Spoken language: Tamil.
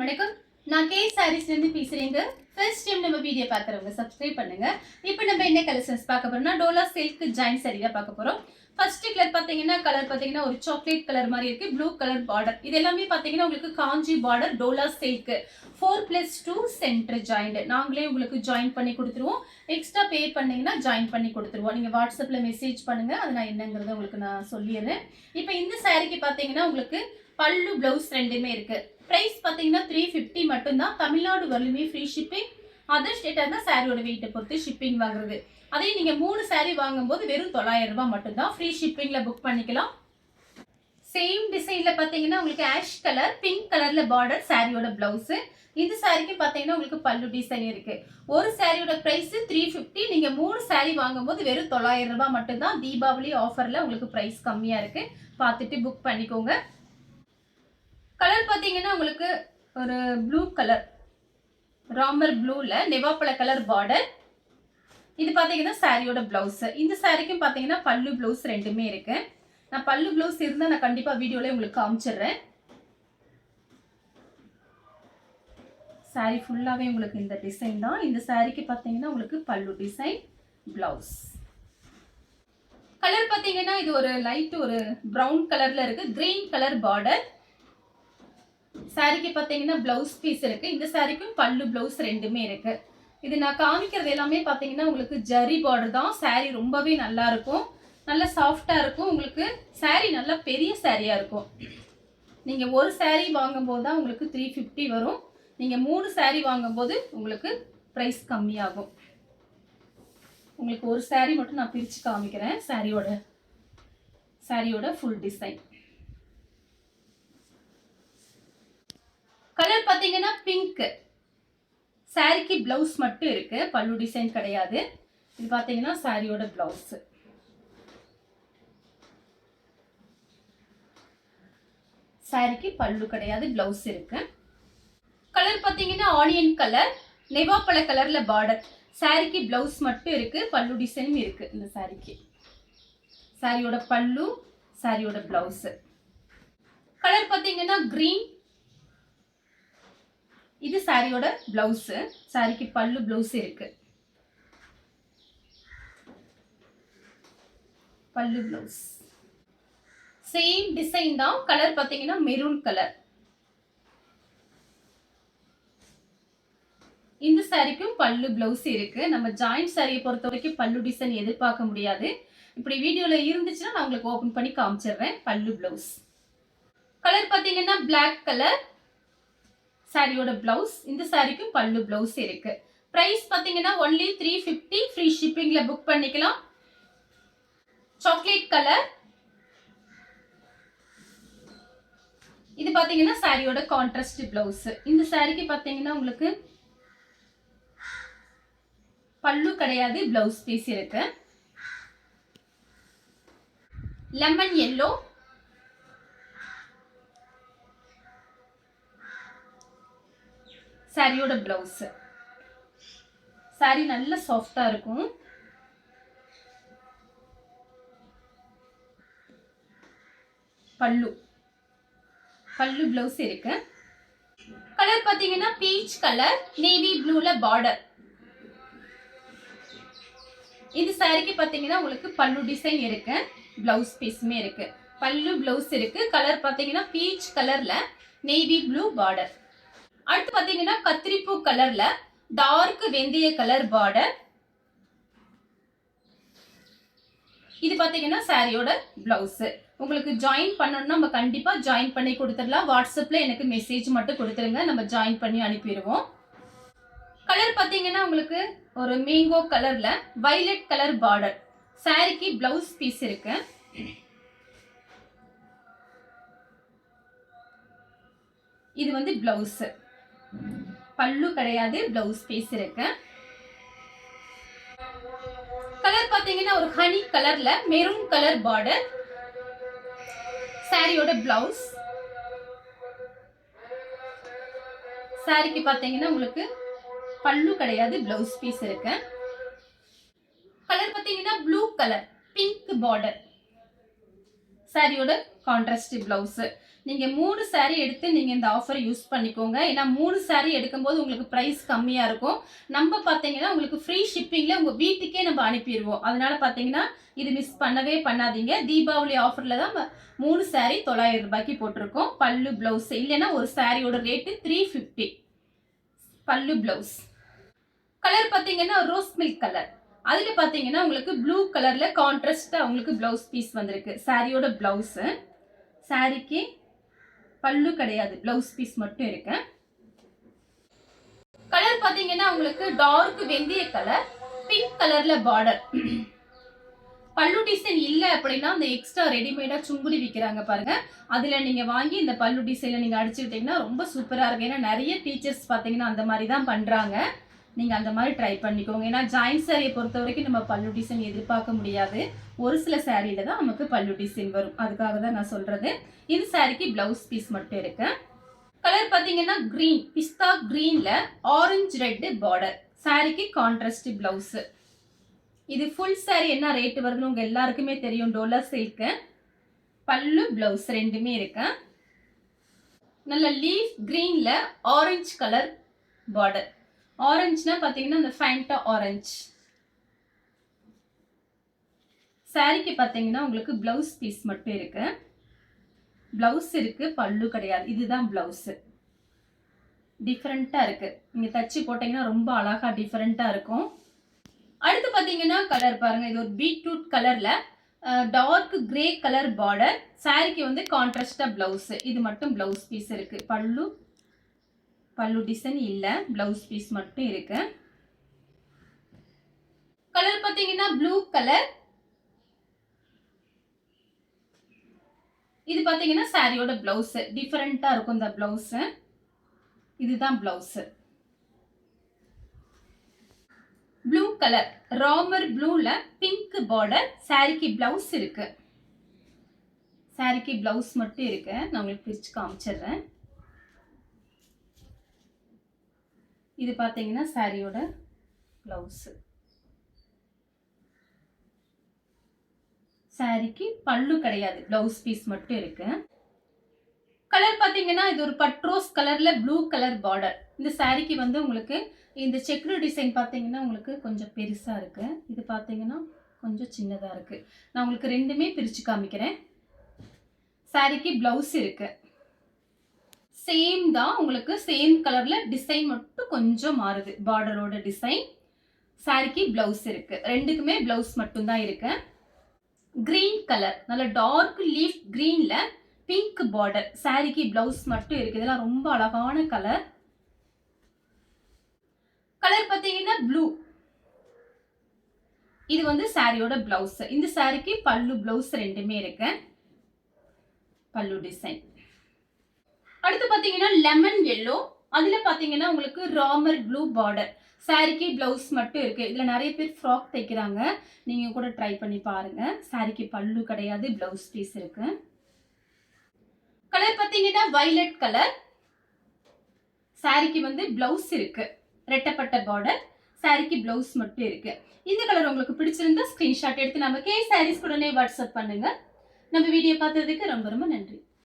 வணக்கம். நான் கே சாரீஸ்ல இருந்து பேசுறேங்க. ஃபர்ஸ்ட் டைம் நம்ம வீடியோ பார்க்குறவங்க சப்ஸ்கிரைப் பண்ணுங்க. இப்போ நம்ம என்ன கலெக்ஷன்ஸ் பார்க்க போறோம்னா டோலா சில்க் ஜாயின் சாரி தான் பார்க்க போறோம். ஃபர்ஸ்ட் கலர் பார்த்தீங்கன்னா ஒரு சாக்லேட் கலர் மாதிரி இருக்கு. Blue colour border. இது எல்லாமே பார்த்தீங்கன்னா உங்களுக்கு காஞ்சி பார்டர் டோலா சில்க் 4+2 சென்டர் ஜாயிண்ட். நாங்களே உங்களுக்கு ஜாயின் பண்ணி கொடுத்துருவோம். எக்ஸ்ட்ரா பே பண்ணீங்கன்னா ஜாயின் பண்ணி கொடுத்துருவோம். நீங்க வாட்ஸ்அப்ல மெசேஜ் பண்ணுங்க. அது நான் என்னங்கிறத உங்களுக்கு நான் சொல்லிடுறேன். இப்போ இந்த சாரிக்கு பார்த்தீங்கன்னா உங்களுக்கு பல்லு பிளவுஸ் ரெண்டுமே இருக்கு. பிரைஸ் பார்த்தீங்கன்னா 350 மட்டும்தான். தமிழ்நாடு வரலுமே ஃப்ரீ ஷிப்பிங். அதர் ஸ்டேட்டாக இருந்தால் சாரியோட வெயிட்டை பொறுத்து ஷிப்பிங் வாங்குறது. அதே நீங்கள் 3 சாரி வாங்கும்போது வெறும் 900 ரூபாய் மட்டும்தான். ஃப்ரீ ஷிப்பிங்கில் புக் பண்ணிக்கலாம். சேம் டிசைனில் பார்த்தீங்கன்னா உங்களுக்கு ஆஷ் கலர் பிங்க் கலரில் பார்டர் சாரியோட பிளவுஸு. இந்த சாரிக்கு பார்த்தீங்கன்னா உங்களுக்கு பல்லு டிசைன் இருக்கு. ஒரு சாரியோட பிரைஸ் 350. நீங்கள் 3 சாரி வாங்கும்போது வெறும் 900 ரூபாய் மட்டும்தான். தீபாவளி ஆஃபரில் உங்களுக்கு பிரைஸ் கம்மியாக இருக்கு. பார்த்துட்டு புக் பண்ணிக்கோங்க. கலர் பார்த்தீங்கன்னா உங்களுக்கு ஒரு ப்ளூ கலர் ராமர் ப்ளூல நெவாப்பழ கலர் பார்டர். இது பார்த்தீங்கன்னா சாரியோட பிளவுஸ். இந்த சாரிக்கும் பார்த்தீங்கன்னா பல்லு பிளவுஸ் ரெண்டுமே இருக்கு. நான் பல்லு பிளவுஸ் இருந்தால் நான் கண்டிப்பாக வீடியோல உங்களுக்கு காமிச்சிடுறேன். சாரி ஃபுல்லாகவே உங்களுக்கு இந்த டிசைன் தான். இந்த சாரிக்கு பார்த்தீங்கன்னா உங்களுக்கு பல்லு டிசைன் பிளவுஸ். கலர் பார்த்தீங்கன்னா இது ஒரு லைட் ஒரு ப்ரௌன் கலர்ல இருக்கு. Green colour border. சாரிக்கு பார்த்தீங்கன்னா பிளவுஸ் பீஸ் இருக்கு. இந்த சாரிக்கும் பல்லு பிளவுஸ் ரெண்டுமே இருக்கு. இது நான் காமிக்கிறது எல்லாமே பார்த்தீங்கன்னா உங்களுக்கு ஜரி பார்டர் தான். சாரி ரொம்பவே நல்லா இருக்கும். நல்ல சாஃப்டா இருக்கும். உங்களுக்கு சாரி நல்லா பெரிய சாரியா இருக்கும். நீங்க ஒரு சாரி வாங்கும்போது தான் உங்களுக்கு 350 வரும். நீங்க 3 சாரி வாங்கும்போது உங்களுக்கு பிரைஸ் கம்மியாகும். உங்களுக்கு ஒரு சாரி மட்டும் நான் பிரிச்சு காமிக்கிறேன். சாரியோட ஃபுல் டிசைன். கலர் பார்த்தீங்கன்னா பிங்க். சாரிக்கு பிளவுஸ் மட்டும் இருக்கு. பல்லு டிசைன் கிடையாது. இது பார்த்தீங்கன்னா சாரியோட பிளவுஸ். சாரிக்கு பல்லு கிடையாது, பிளவுஸ் இருக்கு. கலர் பார்த்தீங்கன்னா ஆனியன் கலர் நெவாப்பழ கலர்ல பார்டர். சாரிக்கு பிளவுஸ் மட்டும் இருக்கு. பல்லு டிசைனும் இருக்கு. இந்த சாரிக்கு சாரியோட பல்லு சாரியோட பிளவுஸ். கலர் பார்த்தீங்கன்னா கிரீன். இது சாரியோட பிளவுஸ். சாரிக்கு பல்லு பிளவுஸ் இருக்கு. பல்லு பிளவுஸ் சேம் டிசைன் தான். கலர் பாத்தீங்கன்னா மெரூன் கலர். இந்த சாரிக்கும் பல்லு பிளவுஸ் இருக்கு. நம்ம ஜாயிண்ட் சாரியை பொறுத்த வரைக்கும் பல்லு டிசைன் எதிர்பார்க்க முடியாது. இப்படி வீடியோல இருந்துச்சுன்னா நான் உங்களுக்கு ஓபன் பண்ணி காமிச்சிடுறேன். பல்லு பிளவுஸ். கலர் பாத்தீங்கன்னா பிளாக் கலர். சாரியோட பிளவுஸ். இந்த சாரிக்கு பல்லு பிளவுஸ் இருக்கு. பிரைஸ் பாத்தீங்கன்னா ஒன்லி 350. ஃப்ரீ ஷிப்பிங்ல புக் பண்ணிக்கலாம். Chocolate colour. இது பாத்தீங்கன்னா சாரியோட கான்ட்ராஸ்ட் பிளவுஸ். இந்த சாரிக்கு பாத்தீங்கன்னா உங்களுக்கு பல்லு கிடையாது, பிளவுஸ் பீஸ் இருக்கு. Lemon yellow. சாரியோட பிளவுஸ். சாரி நல்ல சாஃப்டா இருக்கும். பல்லு பிளவுஸ் இருக்கு. கலர் பாத்தீங்கன்னா பீச் கலர் நேவி ப்ளூல பார்டர். இந்த சாரிக்கு பாத்தீங்கன்னா உங்களுக்கு பல்லு டிசைன் இருக்கு. பிளவுஸ் பீஸுமே இருக்கு. பல்லு பிளவுஸ் இருக்கு. கலர் பாத்தீங்கன்னா பீச் கலர்ல நேவி ப்ளூ பார்டர். அடுத்து பாத்தீங்கன்னா கத்திரிப்பூ கலர்ல டார்க் வெந்தய கலர் பார்டர். இது பாத்தீங்கன்னா சாரியோட பிளவுஸ். உங்களுக்கு ஜாயின் பண்ணணும்னா நம்ம கண்டிப்பா ஜாயின் பண்ணி கொடுத்துடலாம். வாட்ஸ்அப்ல எனக்கு மெசேஜ் மட்டும் கொடுத்துருங்க. நம்ம ஜாயின் பண்ணி அனுப்பிடுவோம். கலர் பாத்தீங்கன்னா உங்களுக்கு ஒரு மேங்கோ கலர்ல வயலட் கலர் பார்டர். சாரிக்கு பிளவுஸ் பீஸ் இருக்கு. இது வந்து பிளவுஸ். பல்லு கிடையாது, பிளவுஸ் பீஸ் இருக்கு. கலர் பாத்தீங்கன்னா ஒரு ஹனி கலர்ல மெரூன் கலர் பார்டர். சாரியோட பிளவுஸ். சாரிக்கு பாத்தீங்கன்னா உங்களுக்கு பல்லு கிடையாது, பிளவுஸ் பீஸ் இருக்கு. கலர் பாத்தீங்கன்னா ப்ளூ கலர் பிங்க் பார்டர். சாரியோட கான்ட்ராஸ்ட் பிளவுஸ். நீங்க 3 saree எடுத்து நீங்க இந்த ஆஃபர் யூஸ் பண்ணிக்கோங்க. ஏன்னா 3 saree எடுக்கும்போது உங்களுக்கு பிரைஸ் கம்மியா இருக்கும். நம்ம பாத்தீங்கன்னா உங்களுக்கு ஃப்ரீ ஷிப்பிங்ல உங்க வீட்டுக்கே நம்ம அனுப்பிடுவோம். அதனால பாத்தீங்கன்னா இது மிஸ் பண்ணவே பண்ணாதீங்க. தீபாவளி ஆஃபர்ல தான் 3 saree 900 ரூபாய்க்கு போட்டிருக்கோம். பல்லு பிளவுஸ் இல்லைன்னா ஒரு சாரியோட ரேட்டு 350. பல்லு பிளவுஸ் கலர் பாத்தீங்கன்னா ரோஸ் மில்க் கலர். அதுல பாத்தீங்கன்னா உங்களுக்கு ப்ளூ கலர்ல கான்ட்ராஸ்டா உங்களுக்கு பிளவுஸ் பீஸ் வந்திருக்கு. சாரியோட பிளவுஸ். சாரிக்கு பல்லு கிடையாது, பிளவுஸ் பீஸ் மட்டும் இருக்கு. கலர் பாத்தீங்கன்னா உங்களுக்கு டார்க் வெந்தய கலர், பிங்க் கலர்ல பார்டர். பல்லு டிசைன் இல்ல அப்படின்னா அந்த எக்ஸ்ட்ரா ரெடிமேடா சுங்குடி விற்கிறாங்க பாருங்க, அதுல நீங்க வாங்கி இந்த பல்லு டிசைன்ல நீங்க அடிச்சுக்கிட்டீங்கன்னா ரொம்ப சூப்பரா இருக்கு. ஏன்னா நிறைய டீச்சர்ஸ் பாத்தீங்கன்னா அந்த மாதிரி தான் பண்றாங்க. நீங்க அந்த மாதிரி ட்ரை பண்ணிக்கோங்க. ஏன்னா ஜாயின் சாரியை பொறுத்த வரைக்கும் நம்ம பல்லு டிசைன் எதிர்பார்க்க முடியாது. ஒரு சில சாரியில தான் நமக்கு பல்லு டிசைன் வரும். அதுக்காக தான் நான் சொல்றது. இது சாரிக்கு பிளவுஸ் பீஸ் மட்டும் இருக்கு. கலர் பாத்தீங்கன்னா கிரீன், பிஸ்தா கிரீன்ல ஆரஞ்சு ரெட் பார்டர். சாரிக்கு கான்ட்ராஸ்ட் பிளவுஸ். இது ஃபுல் சாரி என்ன ரேட் வருதுன்னு உங்க எல்லாருக்குமே தெரியும். டோலா சில்க். பல்லு பிளவுஸ் ரெண்டுமே இருக்கு. நல்ல லீஃப் கிரீன்ல ஆரஞ்சு கலர் பார்டர். ஆரஞ்சுனா பாத்தீங்கன்னா இந்த ஃபேண்டா ஆரஞ்சு. சாரிக்கு பாத்தீங்கன்னா உங்களுக்கு பிளவுஸ் பீஸ் மட்டும் இருக்கு. பிளவுஸ் இருக்கு, பல்லு கிடையாது. இதுதான் பிளவுஸ். டிஃபரெண்டா இருக்கு. நீங்க தச்சு போட்டீங்கன்னா ரொம்ப அழகா டிஃபரெண்டா இருக்கும். அடுத்து பாத்தீங்கன்னா கலர் பாருங்க. இது ஒரு பீட்ரூட் கலர்ல டார்க் கிரே கலர் பார்டர். சாரிக்கு வந்து கான்ட்ராஸ்டா பிளவுஸ். இது மட்டும் பிளவுஸ் பீஸ் இருக்கு. பல்லு டிசைன் இல்ல, பிளவுஸ் பீஸ் மட்டும் இருக்கு. கலர் பாத்தீங்கன்னா ப்ளூ கலர். இது பாத்தீங்கன்னா சாரியோட பிளவுஸ். டிஃபரெண்டா இருக்கும் இந்த பிளவுஸ். இதுதான் பிளவுஸ். ப்ளூ கலர் ராமர் ப்ளூல பிங்க் பார்டர். சாரிக்கு பிளவுஸ் இருக்கு. சாரிக்கு பிளவுஸ் மட்டும் இருக்கு. நான் உங்களுக்கு பிரிச்சு காமிச்சிடுறேன். இது பாத்தீங்கன்னா சாரியோட பிளவுஸ். சாரிக்கு பல்லு கிடையாது, பிளவுஸ் பீஸ் மட்டும் இருக்கு. கலர் பாத்தீங்கன்னா இது ஒரு பட்ரோஸ் கலர்ல ப்ளூ கலர் பார்டர். இந்த சாரிக்கு வந்து உங்களுக்கு இந்த செக்டு டிசைன் பாத்தீங்கன்னா உங்களுக்கு கொஞ்சம் பெருசா இருக்கு. இது பாத்தீங்கன்னா கொஞ்சம் சின்னதா இருக்கு. நான் உங்களுக்கு ரெண்டுமே பிரிச்சு காமிக்கிறேன். சாரிக்கு பிளவுஸ் இருக்கு. சேம் தான், உங்களுக்கு சேம் கலர்ல டிசைன் மட்டும் கொஞ்சம் மாறுது. பார்டரோட டிசைன். சாரிக்கு பிளவுஸ் இருக்கு. ரெண்டுக்குமே பிளவுஸ் மட்டும் தான் இருக்கு. கிரீன் கலர் நல்ல டார்க் லீஃப் கிரீன்ல பிங்க் பார்டர். சாரிக்கு பிளவுஸ் மட்டும் இருக்கு. இதெல்லாம் ரொம்ப அழகான கலர். கலர் பாத்தீங்கன்னா ப்ளூ. இது வந்து சாரியோட பிளவுஸ். இந்த சாரிக்கு பல்லு பிளவுஸ் ரெண்டுமே இருக்கு. பல்லு டிசைன். அடுத்து பாத்தீங்கன்னா லெமன் எல்லோ. அதுல பாத்தீங்கன்னா உங்களுக்கு ராமர் ப்ளூ பார்டர். சாரிக்கு பிளவுஸ் மட்டும் இருக்கு. இதுல நிறைய பேர் ஃப்ராக் தைக்கிறாங்க, நீங்க கூட ட்ரை பண்ணி பாருங்க. சாரிக்கு பல்லு கிடையாது, பிளவுஸ் பீஸ் இருக்கு. கலர் பாத்தீங்கன்னா வயலட் கலர். சாரிக்கு வந்து பிளவுஸ் இருக்கு. ரெட்டப்பட்ட பார்டர். சாரிக்கு பிளவுஸ் மட்டும் இருக்கு. இந்த கலர் உங்களுக்கு பிடிச்சிருந்தா ஸ்கிரீன்ஷாட் எடுத்து நம்ம கே சாரீஸ் உடனே வாட்ஸ்அப் பண்ணுங்க. நம்ம வீடியோ பார்த்ததுக்கு ரொம்ப ரொம்ப நன்றி.